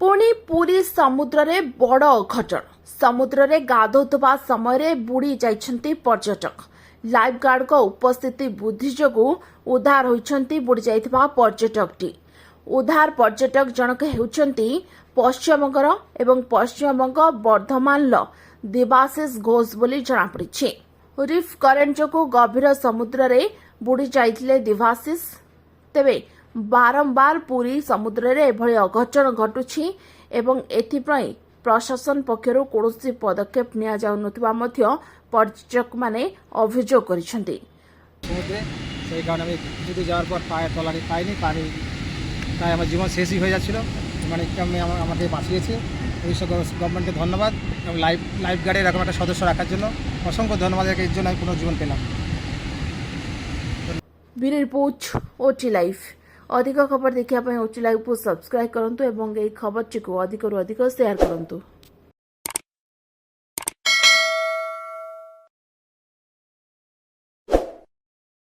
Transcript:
पुणी पुरी समुद्र रे बड़ अघटन समुद्र रे गाधोतबा समय बुड़ी जाइछंती पर्यटक लाइफ गार्ड को उपस्थिति बुद्धि जोगु उद्धार होइछंती बुड़ी जाइतबा पर्यटकटी उद्धार पर्यटक जनक हेउछंती पश्चिमबंगर एवं पश्चिमबंग बर्धमान देवाशीष घोष बोली जଣାपड़िछि। रिफ करेन्ट जोगु गभीर समुद्र रे बुड़ी जाइथिले देवाशीष तेबे बारंबार पुरी समुद्र रे एभଳି अघटन घटुछि एवं एथिपई प्रशासन पक्षरु कोनोसी पदक्षेप निया जाउनथबा मध्य पर्यटक माने अभियोग करिसेंती। समुद्रे সেই কারণে আমি কিছু যাওয়ার পর পায়ের তলানি পাইনি পানি তাই আমার জীবন শেষই হয়ে যাচ্ছিল। মানে আমি আমাকে বাঁচিয়েছে এই সব গভর্নমেন্টকে ধন্যবাদ এবং লাইফ গার্ডে এরকম একটা সদস্য রাখার জন্য অসংখ্য ধন্যবাদ। এর জন্য আমি পুনর্জীবন পেলাম। Bureau report OT life. अधिक खबर देखा ओटी लाइव को सब्सक्राइब करंतु एवं एई खबर को अधिक रु अधिक शेयर करंतु।